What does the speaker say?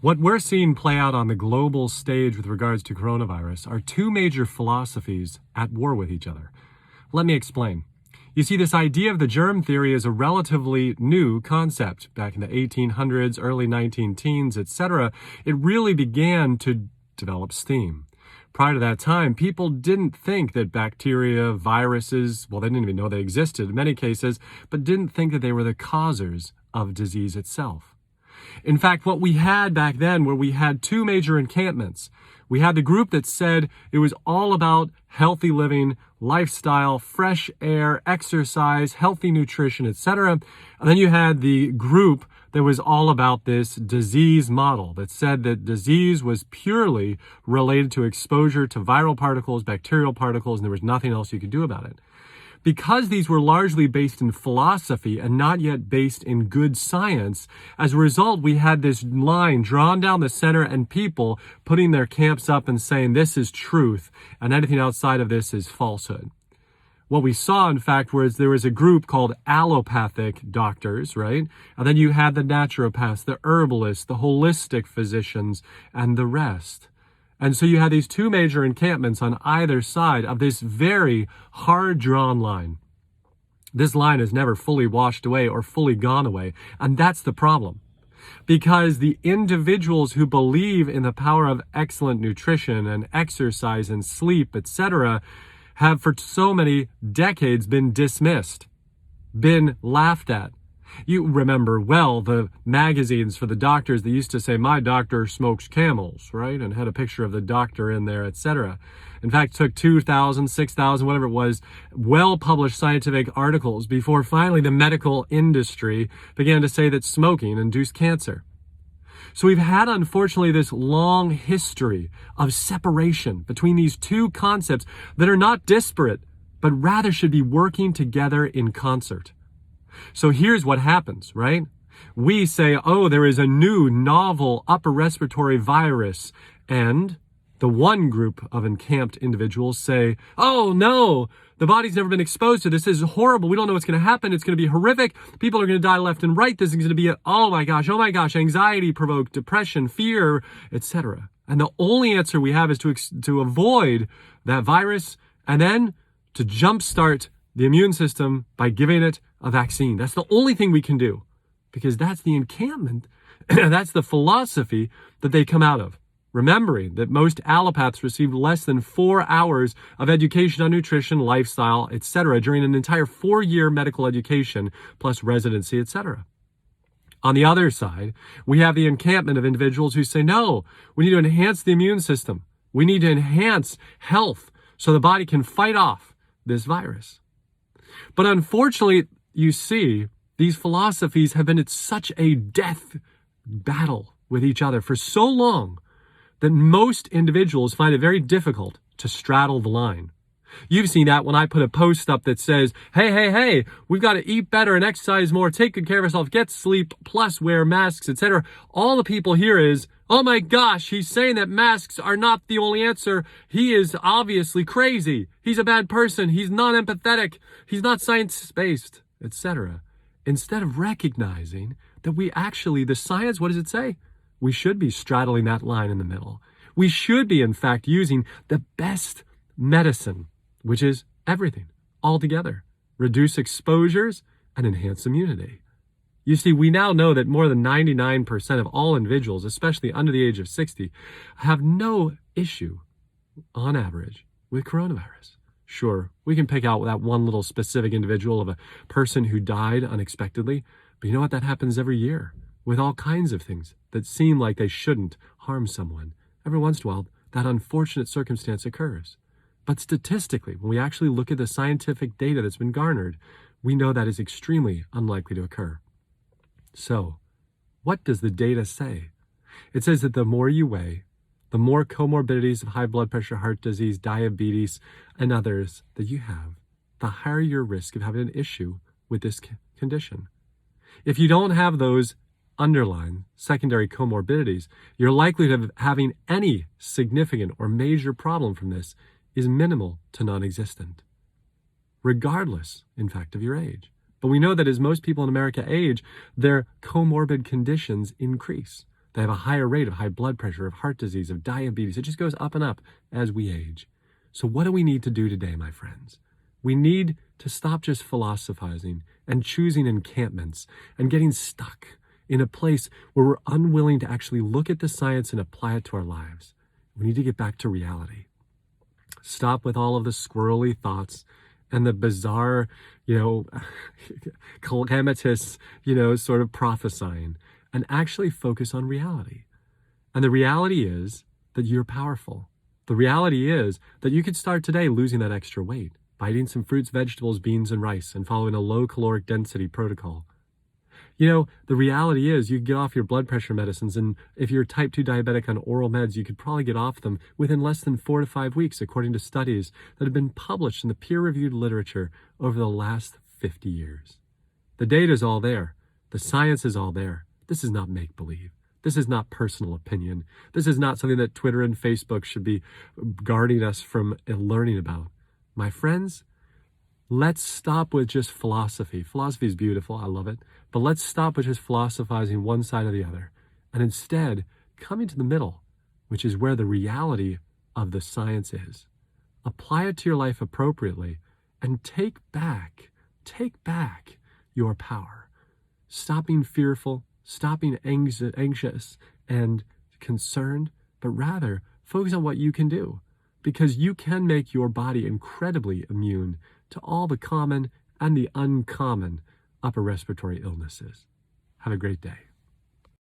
What we're seeing play out on the global stage with regards to coronavirus are two major philosophies at war with each other. Let me explain. You see, this idea of the germ theory is a relatively new concept. Back in the 1800s, early 19-teens, etc., it really began to develop steam. Prior to that time, people didn't think that bacteria, viruses, well, they didn't even know they existed in many cases, but didn't think that they were the causers of disease itself. In fact, what we had back then were we had two major encampments. We had the group that said it was all about healthy living, lifestyle, fresh air, exercise, healthy nutrition, etc. And then you had the group that was all about this disease model that said that disease was purely related to exposure to viral particles, bacterial particles, and there was nothing else you could do about it. Because these were largely based in philosophy and not yet based in good science, as a result, we had this line drawn down the center and people putting their camps up and saying this is truth and anything outside of this is falsehood. What we saw, in fact, was there was a group called allopathic doctors, right? And then you had the naturopaths, the herbalists, the holistic physicians, and the rest. And so you had these two major encampments on either side of this very hard-drawn line. This line has never fully washed away or fully gone away, and that's the problem. Because the individuals who believe in the power of excellent nutrition and exercise and sleep, etc., have for so many decades been dismissed, been laughed at. You remember well the magazines for the doctors that used to say, my doctor smokes Camels, right? And had a picture of the doctor in there, etc. In fact, it took 2,000, 6,000, whatever it was, well-published scientific articles before finally the medical industry began to say that smoking induced cancer. So we've had, unfortunately, this long history of separation between these two concepts that are not disparate, but rather should be working together in concert. So here's what happens, right? We say, oh, there is a new novel upper respiratory virus. And the one group of encamped individuals say, oh, no, the body's never been exposed to this. This is horrible. We don't know what's going to happen. It's going to be horrific. People are going to die left and right. This is going to be, oh my gosh, anxiety provoked, depression, fear, etc. And the only answer we have is to avoid that virus and then to jumpstart the immune system by giving it a vaccine. That's the only thing we can do because that's the encampment. That's the philosophy that they come out of. Remembering that most allopaths received less than 4 hours of education on nutrition, lifestyle, etc. during an entire 4-year medical education plus residency, etc. On the other side, we have the encampment of individuals who say, no, we need to enhance the immune system. We need to enhance health so the body can fight off this virus. But unfortunately, you see, these philosophies have been at such a death battle with each other for so long that most individuals find it very difficult to straddle the line. You've seen that when I put a post up that says, hey, we've got to eat better and exercise more, take good care of ourselves, get sleep, plus wear masks, etc. All the people hear is, oh my gosh, he's saying that masks are not the only answer. He is obviously crazy. He's a bad person. He's not empathetic. He's not science-based, etc. Instead of recognizing that the science, what does it say? We should be straddling that line in the middle. We should be, in fact, using the best medicine, which is everything, all together. Reduce exposures and enhance immunity. You see, we now know that more than 99% of all individuals, especially under the age of 60, have no issue, on average, with coronavirus. Sure, we can pick out that one little specific individual of a person who died unexpectedly, but you know what? That happens every year with all kinds of things that seem like they shouldn't harm someone. Every once in a while, that unfortunate circumstance occurs. But statistically, when we actually look at the scientific data that's been garnered, we know that is extremely unlikely to occur. So, what does the data say? It says that the more you weigh, the more comorbidities of high blood pressure, heart disease, diabetes, and others that you have, the higher your risk of having an issue with this condition. If you don't have those underlying secondary comorbidities, your likelihood of having any significant or major problem from this is minimal to non-existent, regardless, in fact, of your age. But we know that as most people in America age, their comorbid conditions increase. They have a higher rate of high blood pressure, of heart disease, of diabetes. It just goes up and up as we age. So what do we need to do today, my friends? We need to stop just philosophizing and choosing encampments and getting stuck in a place where we're unwilling to actually look at the science and apply it to our lives. We need to get back to reality. Stop with all of the squirrely thoughts and the bizarre, calamitous, sort of prophesying, and actually focus on reality. And the reality is that you're powerful. The reality is that you could start today losing that extra weight by eating some fruits, vegetables, beans, and rice and following a low caloric density protocol. The reality is you get off your blood pressure medicines, and if you're type 2 diabetic on oral meds, you could probably get off them within less than 4 to 5 weeks, according to studies that have been published in the peer-reviewed literature over the last 50 years. The data is all there. The science is all there. This is not make-believe. This is not personal opinion. This is not something that Twitter and Facebook should be guarding us from learning about. My friends, let's stop with just philosophy. Philosophy is beautiful. I love it. But let's stop with just philosophizing one side or the other, and instead coming to the middle, which is where the reality of the science is. Apply it to your life appropriately and take back your power. Stop being fearful, stop being anxious and concerned, but rather focus on what you can do, because you can make your body incredibly immune to all the common and the uncommon upper respiratory illnesses. Have a great day.